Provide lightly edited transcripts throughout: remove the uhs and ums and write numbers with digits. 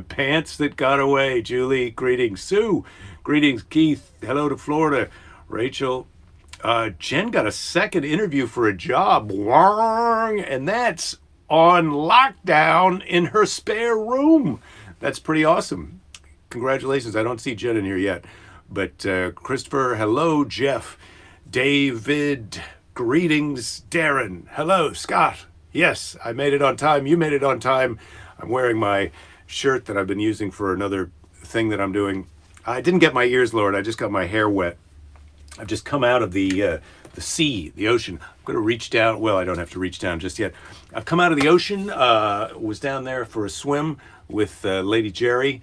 Pants that got away. Julie, greetings. Sue, greetings. Keith, hello to Florida. Rachel, Jen got a second interview for a job. Wang, and that's on lockdown in her spare room. That's pretty awesome. Congratulations. I don't see Jen in here yet. But Christopher, hello. Jeff, David, greetings. Darren, hello. Scott, yes, I made it on time. You made it on time. I'm wearing my shirt that I've been using for another thing that I'm doing. I didn't get my ears lowered. I just got my hair wet. I've just come out of the sea, the ocean. I'm going to reach down. Well, I don't have to reach down just yet. I've come out of the ocean. Was down there for a swim with Lady Jerry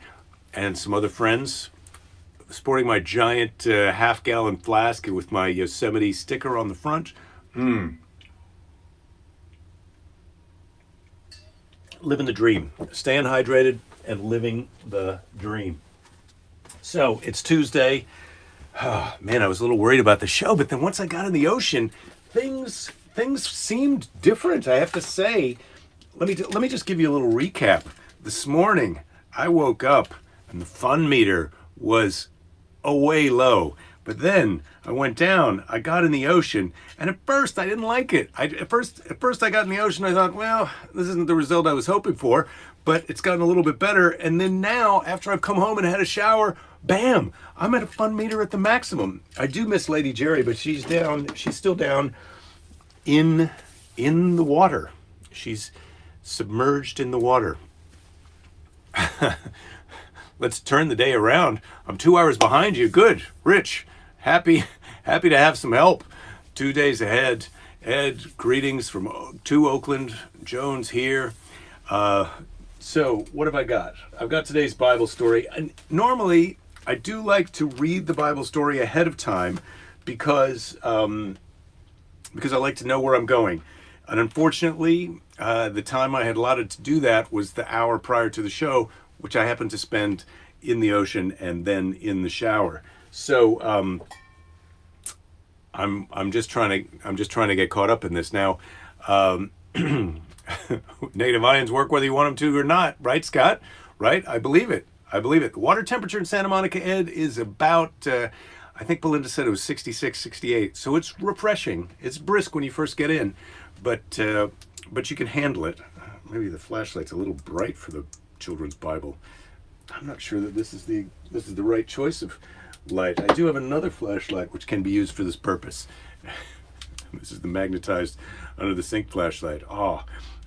and some other friends, sporting my giant half-gallon flask with my Yosemite sticker on the front. Living the dream, staying hydrated and living the dream. So it's Tuesday. Oh, man, I was a little worried about the show, but then once I got in the ocean, things seemed different. I have to say. Let me just give you a little recap. This morning, I woke up and the fun meter was way low. But then I went down, I got in the ocean, and at first I didn't like it. At first I got in the ocean, I thought, well, this isn't the result I was hoping for, but it's gotten a little bit better. And then now, after I've come home and had a shower, bam, I'm at a fun meter at the maximum. I do miss Lady Jerry, but she's still down in the water. She's submerged in the water. Let's turn the day around. I'm 2 hours behind you. Good. Rich, happy to have some help. 2 days ahead. Ed, greetings from Oakland. Jones here. So what have I got? I've got today's Bible story. And normally, I do like to read the Bible story ahead of time because I like to know where I'm going. And unfortunately, the time I had allotted to do that was the hour prior to the show, which I happened to spend in the ocean and then in the shower. So I'm just trying to get caught up in this now. Negative ions work whether you want them to or not, right, Scott? Right? I believe it. The water temperature in Santa Monica, Ed, is about, I think Belinda said it was 66, 68. So it's refreshing. It's brisk when you first get in, but you can handle it. Maybe the flashlight's a little bright for the children's Bible. I'm not sure that this is the right choice of light. I do have another flashlight which can be used for this purpose. This is the magnetized under the sink flashlight.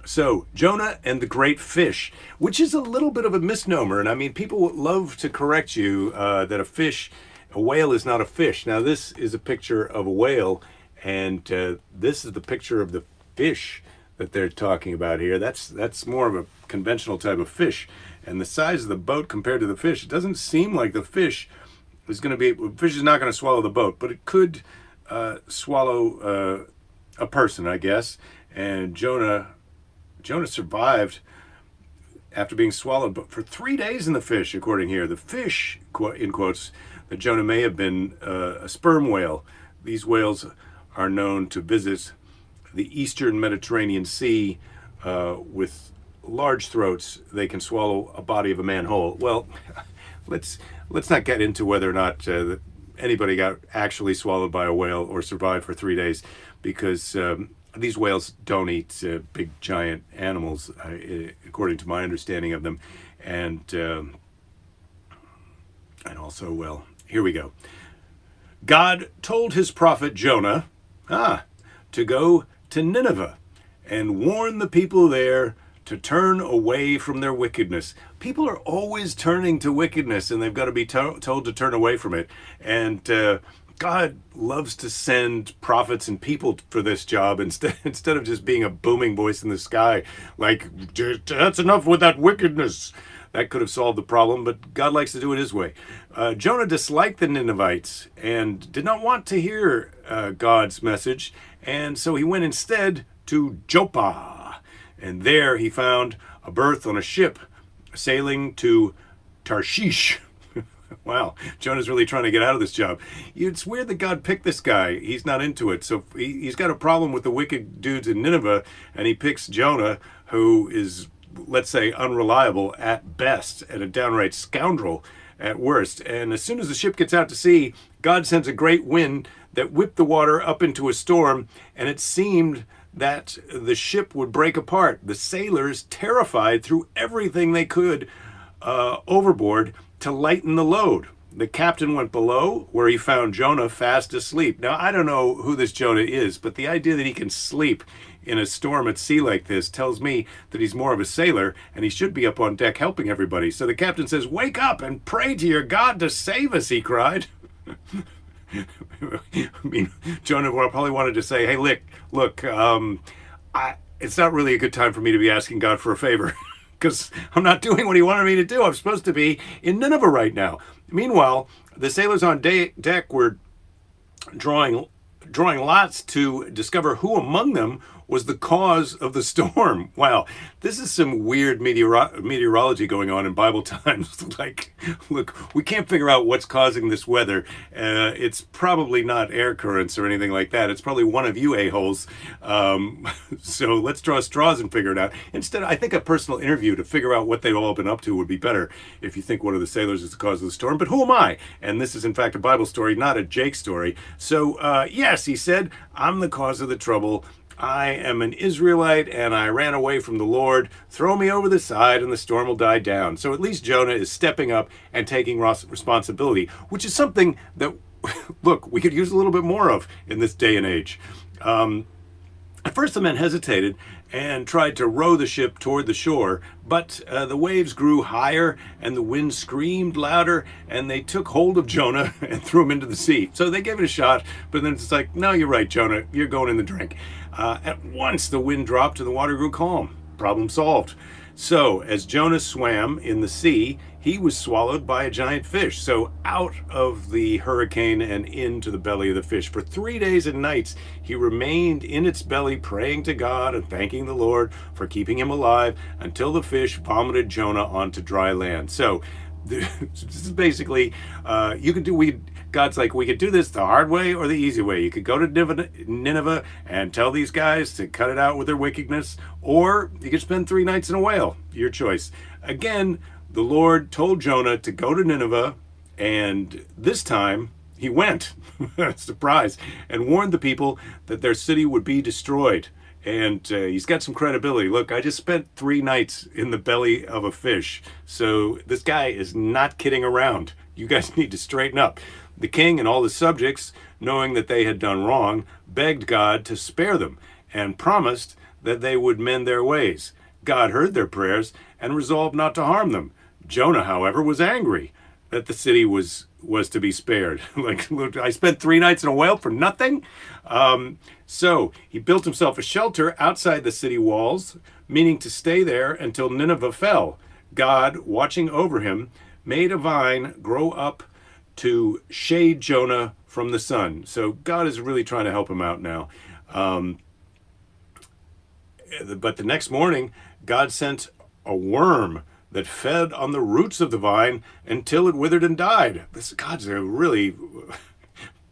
So Jonah and the great fish, which is a little bit of a misnomer. And I mean, people love to correct you that a whale is not a fish. Now this is a picture of a whale, and this is the picture of the fish that they're talking about here. That's more of a conventional type of fish. And the size of the boat compared to the fish, it doesn't seem like the fish is not going to swallow the boat, but it could swallow a person, I guess. And Jonah survived after being swallowed, but for 3 days in the fish, according here. The fish, in quotes, that Jonah may have been a sperm whale. These whales are known to visit the eastern Mediterranean Sea with large throats. They can swallow a body of a man whole. Well, let's not get into whether or not anybody got actually swallowed by a whale or survived for 3 days, because these whales don't eat big giant animals, according to my understanding of them. And also, well, here we go. God told his prophet Jonah to go to Nineveh and warn the people there to turn away from their wickedness. People are always turning to wickedness, and they've got to be told to turn away from it. And God loves to send prophets and people for this job instead of just being a booming voice in the sky, like, that's enough with that wickedness. That could have solved the problem, but God likes to do it his way. Jonah disliked the Ninevites and did not want to hear God's message, and so he went instead to Joppa. And there he found a berth on a ship sailing to Tarshish. Wow, Jonah's really trying to get out of this job. It's weird that God picked this guy. He's not into it. So he's got a problem with the wicked dudes in Nineveh, and he picks Jonah, who is let's say, unreliable at best and a downright scoundrel at worst. And as soon as the ship gets out to sea, God sends a great wind that whipped the water up into a storm, and it seemed that the ship would break apart. The sailors, terrified, threw everything they could overboard to lighten the load. The captain went below, where he found Jonah fast asleep. Now, I don't know who this Jonah is, but the idea that he can sleep in a storm at sea like this tells me that he's more of a sailor, and he should be up on deck helping everybody. So the captain says, "Wake up and pray to your God to save us," he cried. I mean, Jonah probably wanted to say, "Hey, look, it's not really a good time for me to be asking God for a favor because I'm not doing what he wanted me to do. I'm supposed to be in Nineveh right now." Meanwhile, the sailors on deck were drawing lots to discover who among them was the cause of the storm. Wow, this is some weird meteorology going on in Bible times. Like, look, we can't figure out what's causing this weather. It's probably not air currents or anything like that. It's probably one of you a-holes. So let's draw straws and figure it out. Instead, I think a personal interview to figure out what they've all been up to would be better if you think one of the sailors is the cause of the storm. But who am I? And this is, in fact, a Bible story, not a Jake story. So, yes, he said, "I'm the cause of the trouble. I am an Israelite and I ran away from the Lord. Throw me over the side and the storm will die down." So at least Jonah is stepping up and taking responsibility, which is something that, look, we could use a little bit more of in this day and age. At first the men hesitated and tried to row the ship toward the shore, but the waves grew higher and the wind screamed louder, and they took hold of Jonah and threw him into the sea. So they gave it a shot, but then it's like, "No, you're right, Jonah, you're going in the drink." At once the wind dropped and the water grew calm. Problem solved. So as Jonah swam in the sea, he was swallowed by a giant fish. So out of the hurricane and into the belly of the fish. For 3 days and nights, he remained in its belly, praying to God and thanking the Lord for keeping him alive until the fish vomited Jonah onto dry land. So this is basically, God's like, we could do this the hard way or the easy way. You could go to Nineveh and tell these guys to cut it out with their wickedness, or you could spend 3 nights in a whale. Your choice. Again, the Lord told Jonah to go to Nineveh, and this time he went, surprise, and warned the people that their city would be destroyed. And he's got some credibility. Look, I just spent 3 nights in the belly of a fish. So this guy is not kidding around. You guys need to straighten up. The king and all the subjects, knowing that they had done wrong, begged God to spare them and promised that they would mend their ways. God heard their prayers and resolved not to harm them. Jonah, however, was angry that the city was to be spared. Like, look, I spent 3 nights in a whale for nothing? So he built himself a shelter outside the city walls, meaning to stay there until Nineveh fell. God, watching over him, made a vine grow up to shade Jonah from the sun. So God is really trying to help him out now. But the next morning, God sent a worm that fed on the roots of the vine until it withered and died. God's a really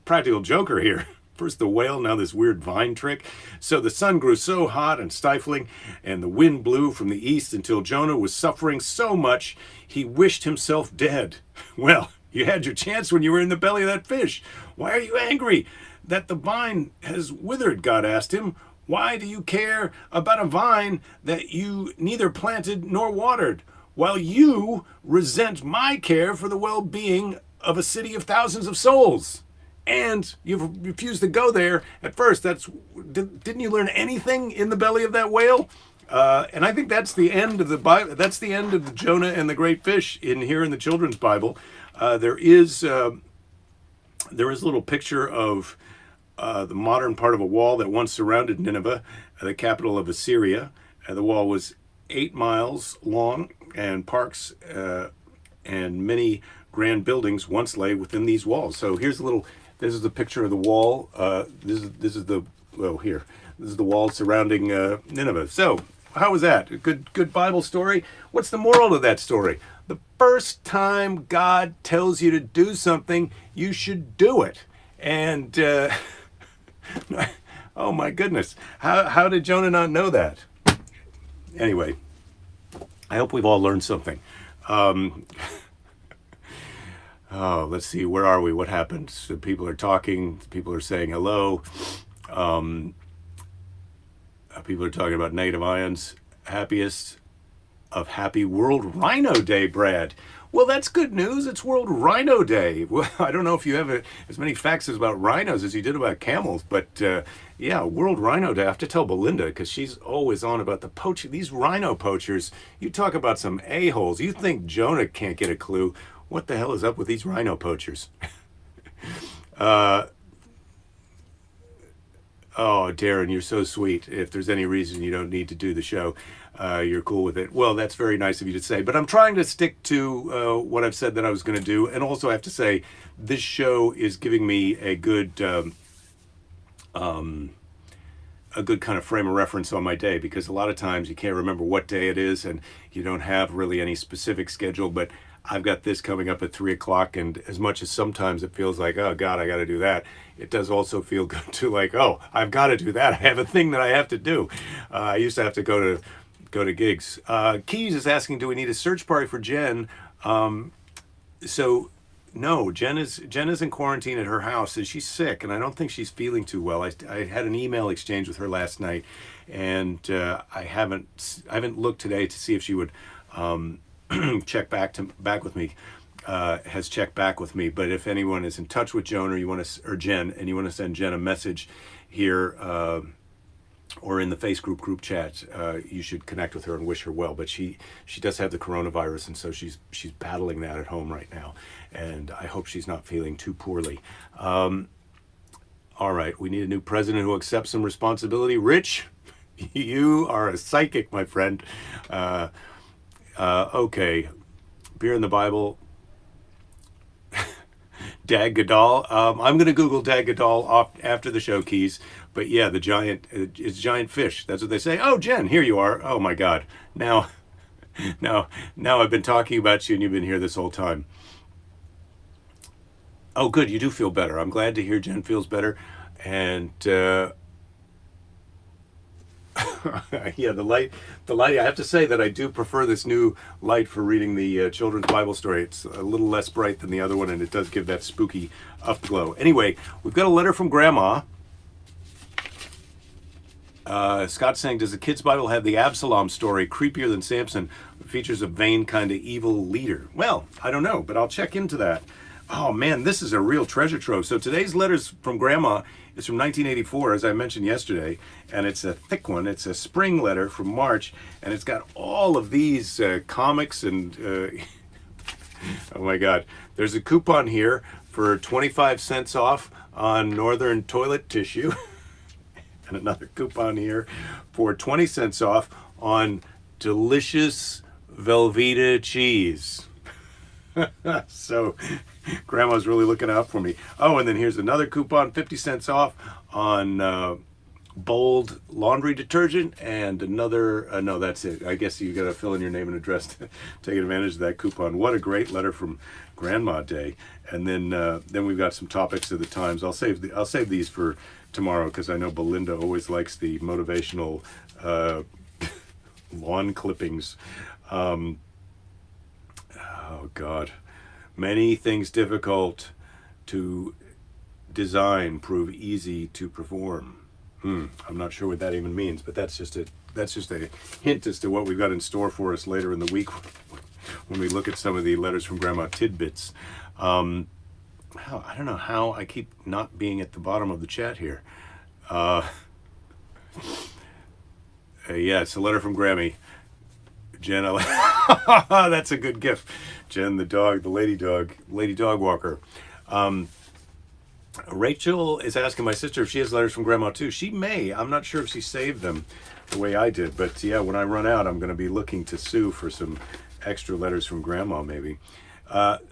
practical joker here. First the whale, now this weird vine trick. So the sun grew so hot and stifling, and the wind blew from the east until Jonah was suffering so much he wished himself dead. Well, you had your chance when you were in the belly of that fish. Why are you angry that the vine has withered? God asked him. Why do you care about a vine that you neither planted nor watered, while you resent my care for the well-being of a city of thousands of souls? And you've refused to go there at first. Didn't you learn anything in the belly of that whale? And I think that's the end of the Bible. That's the end of the Jonah and the great fish here in the children's Bible. There is a little picture of the modern part of a wall that once surrounded Nineveh, the capital of Assyria. The wall was 8 miles long, and parks and many grand buildings once lay within these walls. So here's a little. This is the picture of the wall. This is the wall surrounding Nineveh. So how was that? A good Bible story. What's the moral of that story? The first time God tells you to do something, you should do it. And oh my goodness, how did Jonah not know that? Anyway, I hope we've all learned something. Um, oh, let's see. Where are we? What happened? So people are talking. People are saying hello. Um, People are talking about negative ions. Happiest of Happy World Rhino Day, Brad. Well, that's good news. It's World Rhino Day. Well, I don't know if you have as many facts about rhinos as you did about camels, but yeah, World Rhino Day. I have to tell Belinda because she's always on about the poaching. These rhino poachers, you talk about some a-holes. You think Jonah can't get a clue. What the hell is up with these rhino poachers? uh, Oh, Darren, you're so sweet. If there's any reason you don't need to do the show, you're cool with it. Well, that's very nice of you to say. But I'm trying to stick to what I've said that I was going to do. And also, I have to say, this show is giving me a good kind of frame of reference on my day, because a lot of times you can't remember what day it is and you don't have really any specific schedule. But I've got this coming up at 3 o'clock, and as much as sometimes it feels like, oh God, I got to do that, it does also feel good to like, oh, I've got to do that. I have a thing that I have to do. I used to have to go to gigs. Keys is asking, do we need a search party for Jen? So no, Jen is in quarantine at her house, and she's sick, and I don't think she's feeling too well. I had an email exchange with her last night, and I haven't looked today to see if she would check back with me. Has checked back with me, but if anyone is in touch with Joan or Jen, and you want to send Jen a message here or in the face group chat, you should connect with her and wish her well. But she does have the coronavirus, and so she's battling that at home right now, and I hope she's not feeling too poorly. All right, we need a new president who accepts some responsibility. Rich, you are a psychic, my friend. Okay, beer in the Bible. Dag Gadol. I'm going to Google Dag Gadol off after the show, Keys. But yeah, it's giant fish. That's what they say. Oh, Jen, here you are. Oh my God. Now I've been talking about you and you've been here this whole time. Oh, good. You do feel better. I'm glad to hear Jen feels better. And yeah, the light. I have to say that I do prefer this new light for reading the children's Bible story. It's a little less bright than the other one, and it does give that spooky afterglow. Anyway, we've got a letter from Grandma. Scott's saying, does the kids' Bible have the Absalom story, creepier than Samson, features a vain kind of evil leader? Well, I don't know, but I'll check into that. Oh man, this is a real treasure trove. So today's letters from Grandma is from 1984, as I mentioned yesterday, and it's a thick one. It's a spring letter from March, and it's got all of these comics and oh my God. There's a coupon here for 25 cents off on Northern toilet tissue. And another coupon here for 20 cents off on delicious Velveeta cheese. So Grandma's really looking out for me. Oh, and then here's another coupon, 50 cents off on Bold laundry detergent, and another, no, that's it. I guess you got to fill in your name and address to take advantage of that coupon. What a great letter from Grandma Day. And then we've got some topics of the times. I'll save these for tomorrow, because I know Belinda always likes the motivational lawn clippings. Oh God. Many things difficult to design prove easy to perform. I'm not sure what that even means, but that's just a hint as to what we've got in store for us later in the week when we look at some of the letters from Grandma tidbits. I don't know how I keep not being at the bottom of the chat here. Yeah, it's a letter from Grammy. Jen, that's a good gift. Jen, the lady dog walker. Rachel is asking my sister if she has letters from Grandma too. She may. I'm not sure if she saved them the way I did, but yeah, when I run out, I'm going to be looking to Sue for some extra letters from Grandma, maybe.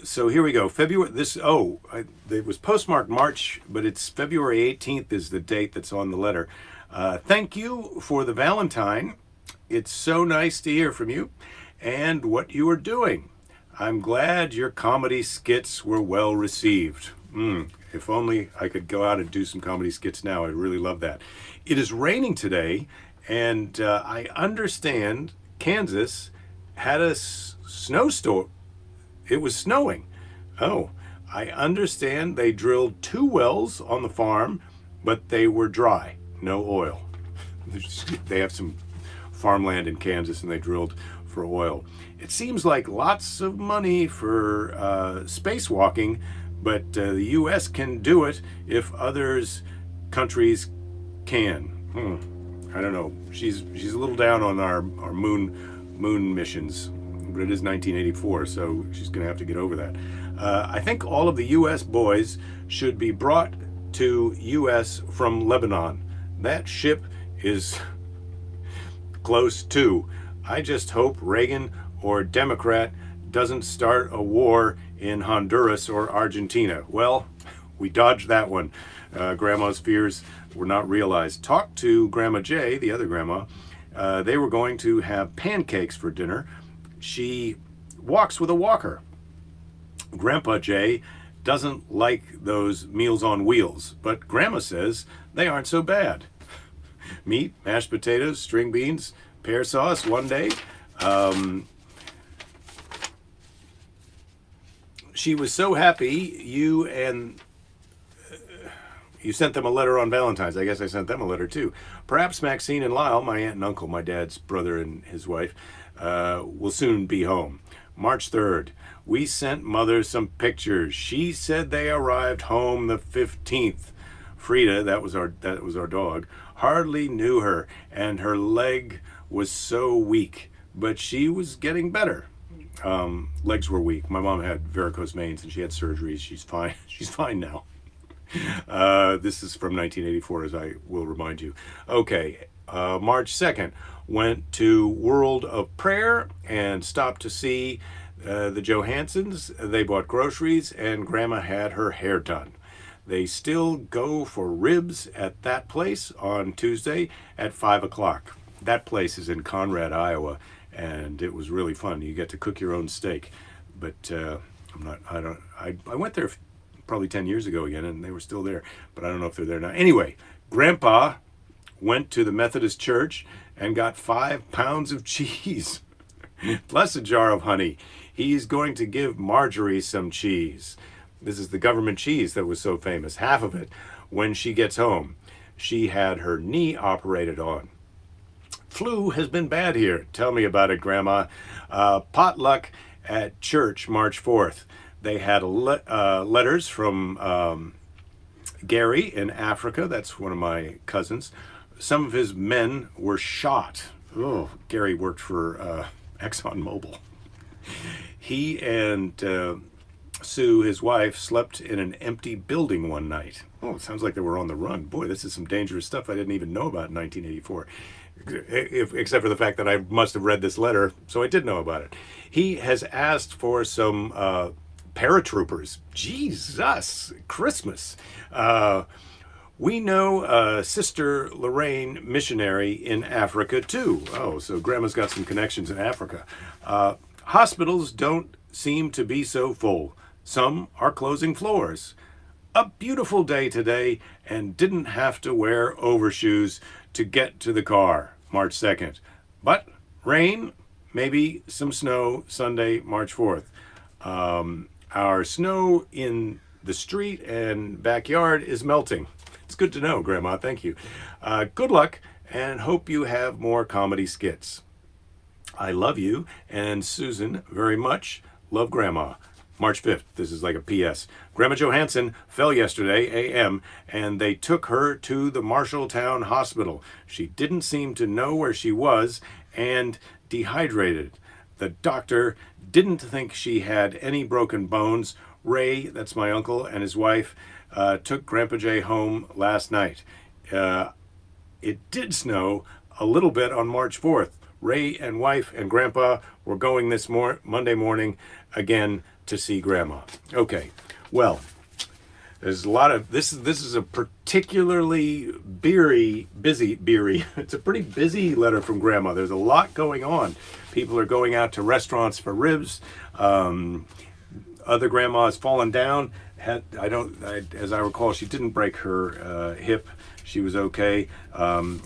So here we go. It was postmarked March, but it's February 18th is the date that's on the letter. Thank you for the Valentine. It's so nice to hear from you and what you are doing. I'm glad your comedy skits were well received. If only I could go out and do some comedy skits now. I'd really love that. It is raining today, and I understand Kansas had a snowstorm. It was snowing. Oh, I understand they drilled 2 wells on the farm, but they were dry, no oil. They have some farmland in Kansas and they drilled for oil. It seems like lots of money for spacewalking, but the U.S. can do it if others countries can. I don't know. She's a little down on our moon missions, but it is 1984, so she's going to have to get over that. I think all of the U.S. boys should be brought to U.S. from Lebanon. That ship is close too. I just hope Reagan or Democrat doesn't start a war in Honduras or Argentina. Well, we dodged that one. Grandma's fears were not realized. Talked to Grandma Jay, the other grandma. They were going to have pancakes for dinner. She walks with a walker. Grandpa Jay doesn't like those Meals on Wheels, but Grandma says they aren't so bad. Meat, mashed potatoes, string beans, pear sauce one day. She was so happy you sent them a letter on Valentine's. I guess I sent them a letter too. Perhaps Maxine and Lyle, my aunt and uncle, my dad's brother and his wife, will soon be home. March 3rd. We sent Mother some pictures. She said they arrived home the 15th. Frida, that was our dog, hardly knew her, and her leg was so weak, but she was getting better. Legs were weak. My mom had varicose veins and she had surgeries. She's fine. She's fine now. This is from 1984, as I will remind you. Okay, March 2nd, went to World of Prayer and stopped to see the Johansons. They bought groceries and Grandma had her hair done. They still go for ribs at that place on Tuesday at 5 o'clock. That place is in Conrad, Iowa, and it was really fun. You get to cook your own steak, but I went there probably 10 years ago again, and they were still there, but I don't know if they're there now. Anyway, Grandpa went to the Methodist church and got 5 pounds of cheese, plus a jar of honey. He's going to give Marjorie some cheese. This is the government cheese that was so famous, half of it, when she gets home. She had her knee operated on. Flu has been bad here. Tell me about it, Grandma. Potluck at church, March 4th. They had letters from Gary in Africa. That's one of my cousins. Some of his men were shot. Oh, Gary worked for ExxonMobil. He and Sue, his wife, slept in an empty building one night. Oh, it sounds like they were on the run. Boy, this is some dangerous stuff I didn't even know about in 1984. Except for the fact that I must have read this letter, so I did know about it. He has asked for some paratroopers. Jesus, Christmas. We know Sister Lorraine missionary in Africa too. Oh, so Grandma's got some connections in Africa. Hospitals don't seem to be so full. Some are closing floors. A beautiful day today and didn't have to wear overshoes to get to the car, March 2nd. But rain, maybe some snow Sunday, March 4th. Our snow in the street and backyard is melting. It's good to know, Grandma. Thank you. Good luck and hope you have more comedy skits. I love you and Susan very much. Love, Grandma. March 5th. This is like a P.S. Grandma Johansson fell yesterday, a.m., and they took her to the Marshalltown Hospital. She didn't seem to know where she was and dehydrated. The doctor didn't think she had any broken bones. Ray, that's my uncle, and his wife took Grandpa Jay home last night. It did snow a little bit on March 4th. Ray and wife and Grandpa were going this Monday morning again to see Grandma. Okay, well, there's a lot of this is a particularly busy. It's a pretty busy letter from Grandma. There's a lot going on. People are going out to restaurants for ribs. Other grandma's fallen down. As I recall, she didn't break her hip. she was okay.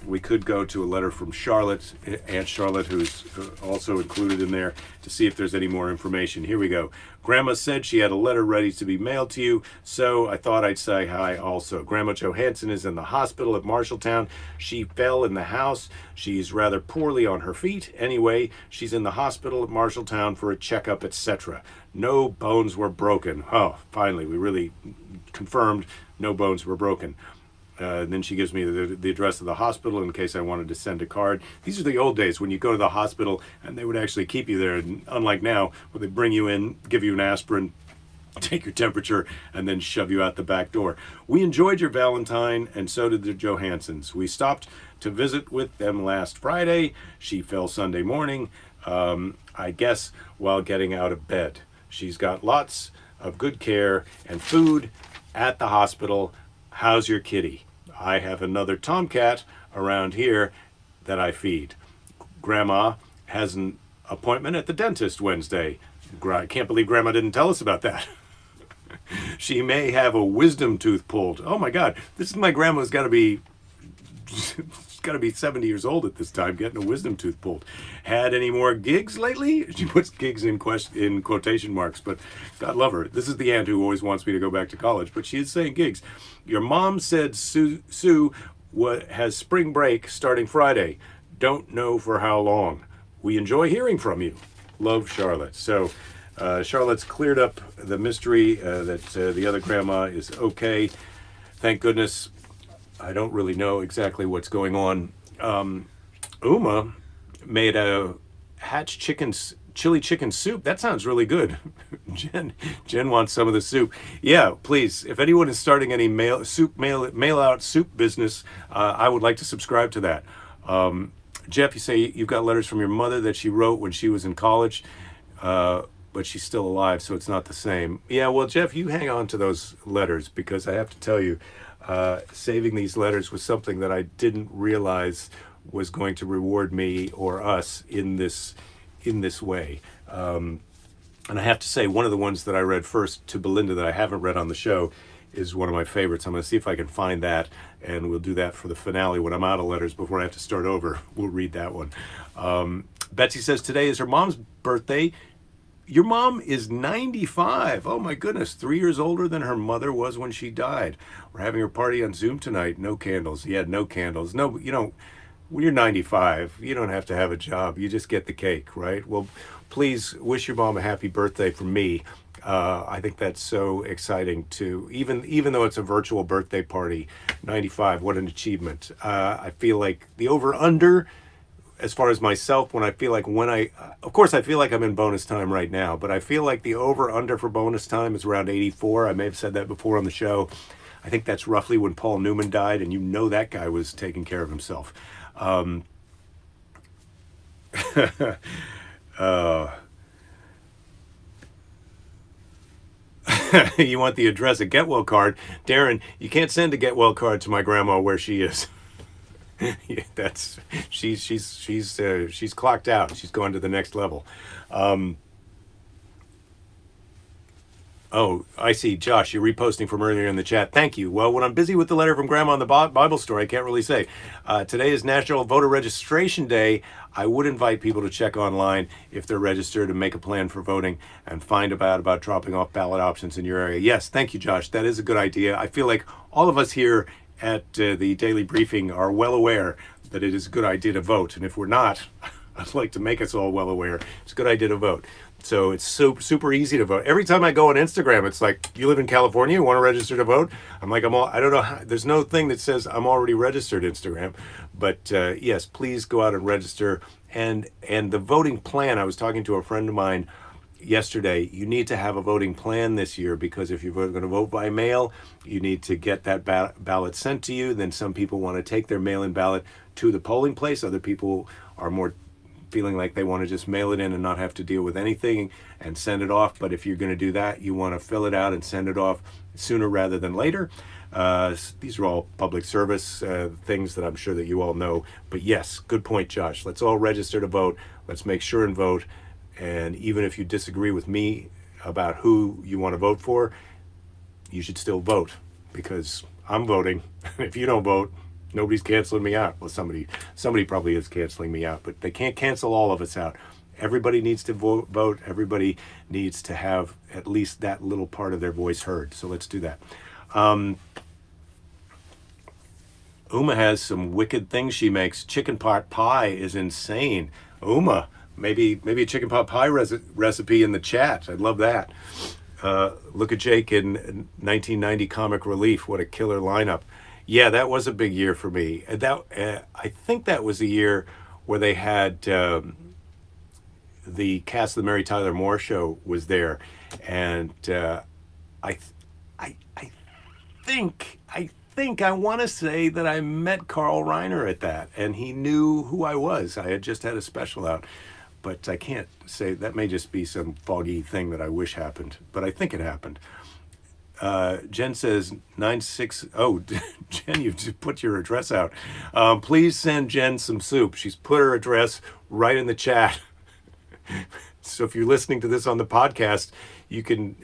We could go to a letter from Charlotte, Aunt Charlotte, who's also included in there, to see if there's any more information. Here we go. Grandma said she had a letter ready to be mailed to you, so I thought I'd say hi also. Grandma Johansson is in the hospital at Marshalltown. She fell in the house. She's rather poorly on her feet. Anyway, she's in the hospital at Marshalltown for a checkup, etc. No bones were broken. Oh, finally, we really confirmed no bones were broken. Then she gives me the address of the hospital in case I wanted to send a card. These are the old days when you go to the hospital and they would actually keep you there. And unlike now, where they bring you in, give you an aspirin, take your temperature, and then shove you out the back door. We enjoyed your Valentine, and so did the Johanssons. We stopped to visit with them last Friday. She fell Sunday morning, I guess, while getting out of bed. She's got lots of good care and food at the hospital. How's your kitty? I have another tomcat around here that I feed. Grandma has an appointment at the dentist Wednesday. I can't believe Grandma didn't tell us about that. She may have a wisdom tooth pulled. Oh my God, this is my grandma's got to be 70 years old at this time, getting a wisdom tooth pulled. Had any more gigs lately? She puts gigs in quotation marks, but God love her. This is the aunt who always wants me to go back to college, but she is saying gigs. Your mom said Sue has spring break starting Friday. Don't know for how long. We enjoy hearing from you. Love, Charlotte. So Charlotte's cleared up the mystery that the other grandma is okay. Thank goodness. I don't really know exactly what's going on. Uma made a hatch chili chicken soup. That sounds really good. Jen wants some of the soup. Yeah, please. If anyone is starting any mail out soup business, I would like to subscribe to that. Jeff, you say you've got letters from your mother that she wrote when she was in college, but she's still alive, so it's not the same. Yeah, well, Jeff, you hang on to those letters, because I have to tell you, saving these letters was something that I didn't realize was going to reward me or us in this way. And I have to say, one of the ones that I read first to Belinda that I haven't read on the show is one of my favorites. I'm going to see if I can find that, and we'll do that for the finale when I'm out of letters before I have to start over. We'll read that one. Betsy says today is her mom's birthday. Your mom is 95. Oh my goodness, 3 years older than her mother was when she died. We're having her party on Zoom tonight. No candles. Yeah, no candles. No, when you're 95, you don't have to have a job. You just get the cake, right? Well, please wish your mom a happy birthday from me. I think that's so exciting too. Even though it's a virtual birthday party, 95, what an achievement. I feel like the over-under, as far as myself, I feel like I'm in bonus time right now, but I feel like the over-under for bonus time is around 84. I may have said that before on the show. I think that's roughly when Paul Newman died, and that guy was taking care of himself. You want the address, a Get Well card. Darren, you can't send a Get Well card to my grandma where she is. Yeah, she's clocked out. She's gone to the next level. Oh, I see. Josh, you're reposting from earlier in the chat. Thank you. Well, when I'm busy with the letter from Grandma in the Bible store, I can't really say. Today is National Voter Registration Day. I would invite people to check online if they're registered and make a plan for voting and find about dropping off ballot options in your area. Yes, thank you, Josh. That is a good idea. I feel like all of us here at the Daily Briefing are well aware that it is a good idea to vote. And if we're not, I'd like to make us all well aware it's a good idea to vote. So it's super easy to vote. Every time I go on Instagram, it's like, you live in California, you want to register to vote? I'm like, I don't know how, there's no thing that says I'm already registered Instagram. But yes, please go out and register. And the voting plan, I was talking to a friend of mine yesterday, you need to have a voting plan this year, because if you're going to vote by mail, you need to get that ballot sent to you. Then some people want to take their mail-in ballot to the polling place. Other people are more feeling like they want to just mail it in and not have to deal with anything and send it off. But if you're going to do that, you want to fill it out and send it off sooner rather than later. These are all public service things that I'm sure that you all know. But yes, good point, Josh. Let's all register to vote. Let's make sure and vote. And even if you disagree with me about who you want to vote for, you should still vote, because I'm voting. If you don't vote, Nobody's canceling me out. Well, somebody probably is canceling me out, but they can't cancel all of us out. Everybody needs to vote. Everybody needs to have at least that little part of their voice heard. So let's do that. Uma has some wicked things she makes. Chicken pot pie is insane. Uma, maybe a chicken pot pie recipe in the chat. I'd love that. Look at Jake in 1990 Comic Relief. What a killer lineup. Yeah, that was a big year for me. I think that was the year where they had the cast of the Mary Tyler Moore Show was there, and I think I want to say that I met Carl Reiner at that, and he knew who I was. I had just had a special out, but I can't say. That may just be some foggy thing that I wish happened, but I think it happened. Jen says 96. Oh, Jen, you just put your address out. Please send Jen some soup. She's put her address right in the chat. So if you're listening to this on the podcast, you can,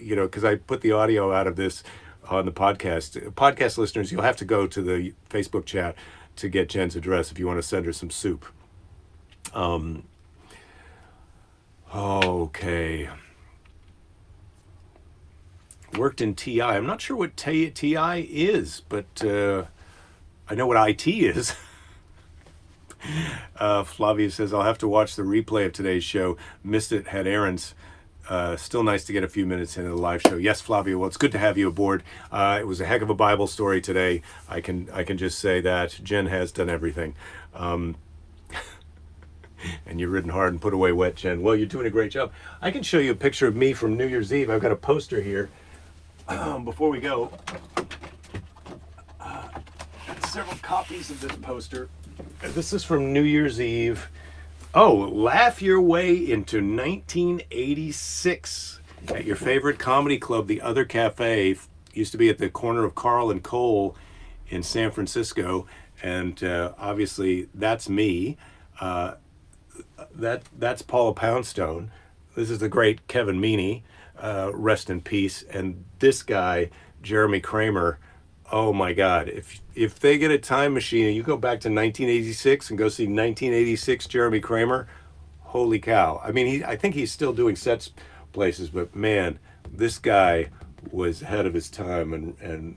because I put the audio out of this on the podcast. Podcast listeners, you'll have to go to the Facebook chat to get Jen's address if you want to send her some soup. Okay. Worked in TI. I'm not sure what TI is, but I know what IT is. Flavia says, I'll have to watch the replay of today's show. Missed it, had errands. Still nice to get a few minutes into the live show. Yes, Flavia, well, it's good to have you aboard. It was a heck of a Bible story today. I can just say that. Jen has done everything. And you've ridden hard and put away wet, Jen. Well, you're doing a great job. I can show you a picture of me from New Year's Eve. I've got a poster here. Before we go, several copies of this poster. This is from New Year's Eve. Oh, laugh your way into 1986 at your favorite comedy club, the Other Cafe. Used to be at the corner of Carl and Cole in San Francisco, and obviously that's me. That's Paula Poundstone. This is the great Kevin Meaney, rest in peace. And this guy, Jeremy Kramer. Oh my God! If they get a time machine and you go back to 1986 and go see 1986 Jeremy Kramer, holy cow! I mean, I think he's still doing sets places, but man, this guy was ahead of his time, and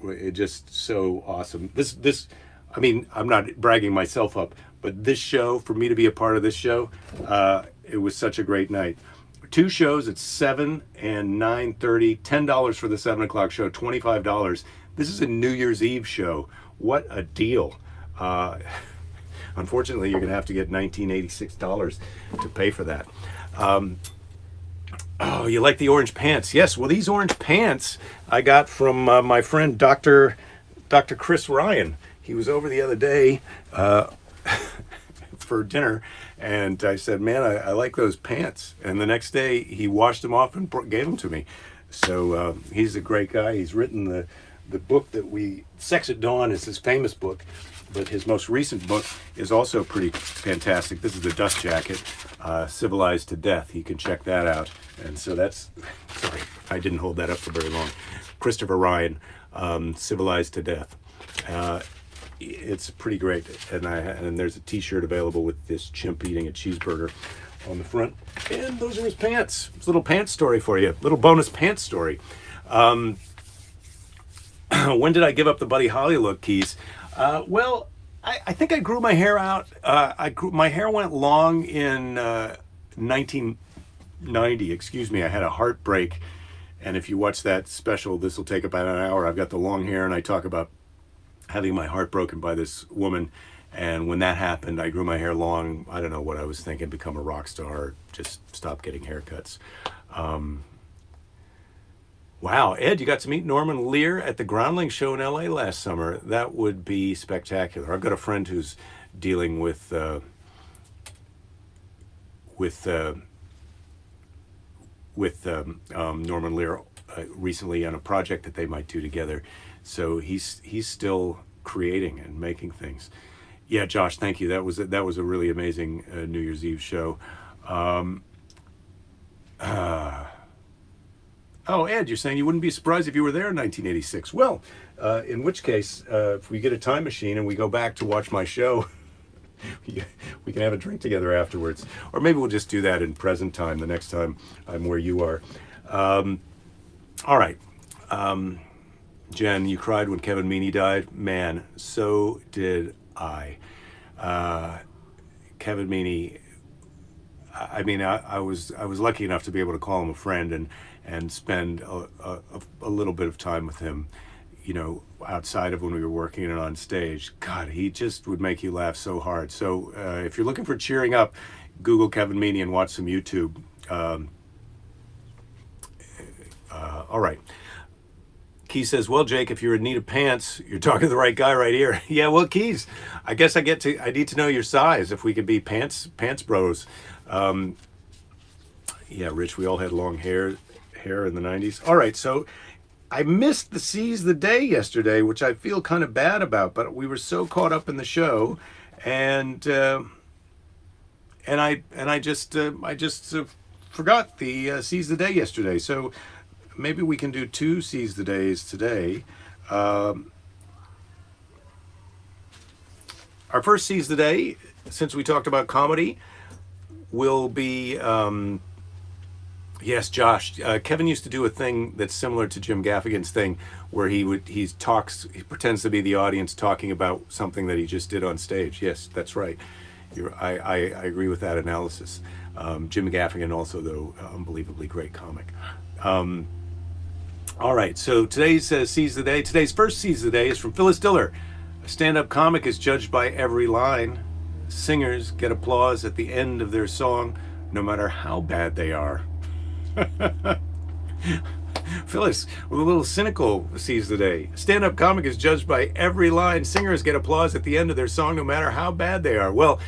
it just so awesome. This, I mean, I'm not bragging myself up, but this show, for me to be a part of this show, it was such a great night. 2 shows at 7 and 9:30, $10 for the 7 o'clock show, $25. This is a New Year's Eve show. What a deal. Unfortunately, you're going to have to get $1986 to pay for that. Oh, you like the orange pants? Yes, well, these orange pants I got from my friend Dr. Chris Ryan. He was over the other day for dinner, and I said, man, I like those pants. And the next day, he washed them off and gave them to me. So he's a great guy. He's written the book that Sex at Dawn is his famous book, but his most recent book is also pretty fantastic. This is the Dust Jacket, Civilized to Death. You can check that out. And so sorry, I didn't hold that up for very long. Christopher Ryan, Civilized to Death. It's pretty great. And there's a t-shirt available with this chimp eating a cheeseburger on the front. And those are his pants. It's a little pants story for you. Little bonus pants story. When did I give up the Buddy Holly look, Keys? Well, I think I grew my hair out. My hair went long in 1990. Excuse me. I had a heartbreak, and if you watch that special, this will take about an hour. I've got the long hair, and I talk about having my heart broken by this woman. And when that happened, I grew my hair long. I don't know what I was thinking, become a rock star, just stop getting haircuts. Wow, Ed, you got to meet Norman Lear at the Groundling show in LA last summer. That would be spectacular. I've got a friend who's dealing with Norman Lear recently on a project that they might do together. So he's still creating and making things. Yeah, Josh, thank you. That was a really amazing New Year's Eve show. Oh, Ed, you're saying you wouldn't be surprised if you were there in 1986. Well, in which case, if we get a time machine and we go back to watch my show, we can have a drink together afterwards. Or maybe we'll just do that in present time the next time I'm where you are. All right. Jen, you cried when Kevin Meaney died. Man, so did I. Kevin Meaney, I mean, I was lucky enough to be able to call him a friend and spend a little bit of time with him, outside of when we were working and on stage. God, he just would make you laugh so hard. So if you're looking for cheering up, Google Kevin Meaney and watch some YouTube. All right. Keys says, well, Jake, if you're in need of pants, you're talking to the right guy right here. Yeah, well, Keys, I guess I need to know your size if we could be pants bros. Yeah, Rich, we all had long hair in the 90s. All right, so I missed the Seize the Day yesterday, which I feel kind of bad about, but we were so caught up in the show, and I just forgot the Seize the Day yesterday. So maybe we can do 2 Seize the Days today. Our first Seize the Day, since we talked about comedy, will be yes, Josh. Kevin used to do a thing that's similar to Jim Gaffigan's thing, where he pretends to be the audience talking about something that he just did on stage. Yes, that's right. I agree with that analysis. Jim Gaffigan also, though, unbelievably great comic. All right, so today's Seize the Day. Today's first Seize the Day is from Phyllis Diller. A stand-up comic is judged by every line. Singers get applause at the end of their song, no matter how bad they are. Phyllis, with a little cynical Seize the Day. Stand-up comic is judged by every line. Singers get applause at the end of their song, no matter how bad they are. Well,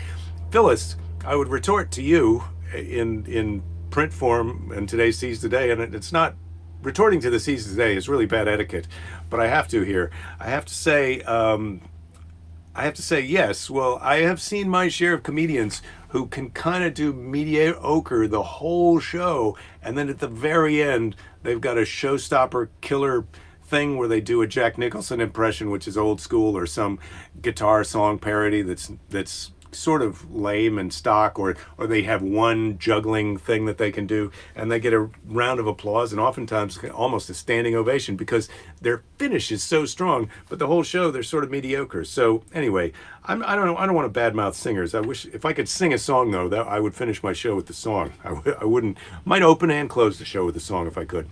Phyllis, I would retort to you in print form in today's Seize the Day, and it's not retorting to the Seize the Day is really bad etiquette, but I have to here. I have to say yes. Well, I have seen my share of comedians who can kind of do mediocre the whole show, and then at the very end, they've got a showstopper killer thing where they do a Jack Nicholson impression, which is old school, or some guitar song parody that's sort of lame and stock, or they have one juggling thing that they can do, and they get a round of applause and oftentimes almost a standing ovation because their finish is so strong, but the whole show they're sort of mediocre. So anyway, I don't want to badmouth singers. I wish if I could sing a song, though, that I would finish my show with the song. I wouldn't, might open and close the show with the song if I could.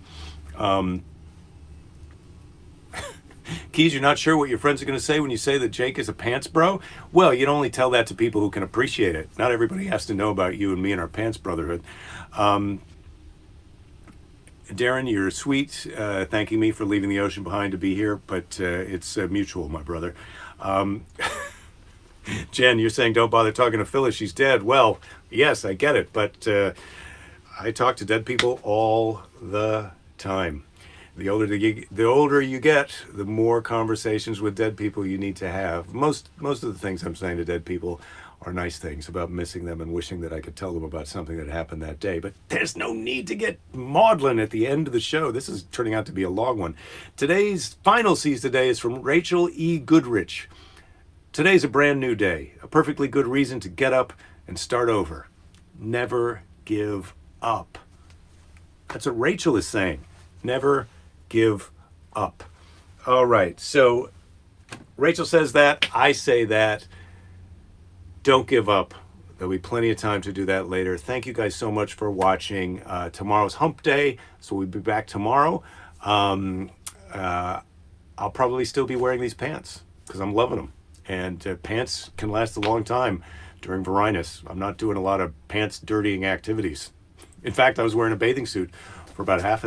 Keys, you're not sure what your friends are going to say when you say that Jake is a pants bro? Well, you'd only tell that to people who can appreciate it. Not everybody has to know about you and me and our pants brotherhood. Darren, you're sweet, thanking me for leaving the ocean behind to be here, but it's mutual, my brother. Jen, you're saying don't bother talking to Phyllis, she's dead. Well, yes, I get it, but I talk to dead people all the time. The older you get, the more conversations with dead people you need to have. Most of the things I'm saying to dead people are nice things about missing them and wishing that I could tell them about something that happened that day. But there's no need to get maudlin at the end of the show. This is turning out to be a long one. Today's final Seize the Day is from Rachel E. Goodrich. Today's a brand new day, a perfectly good reason to get up and start over. Never give up. That's what Rachel is saying. Never give up. All right, so Rachel says that, I say that. Don't give up. There'll be plenty of time to do that later. Thank you guys so much for watching. Tomorrow's hump day, so we'll be back tomorrow. I'll probably still be wearing these pants because I'm loving them. And pants can last a long time during Varinus. I'm not doing a lot of pants dirtying activities. In fact, I was wearing a bathing suit for about half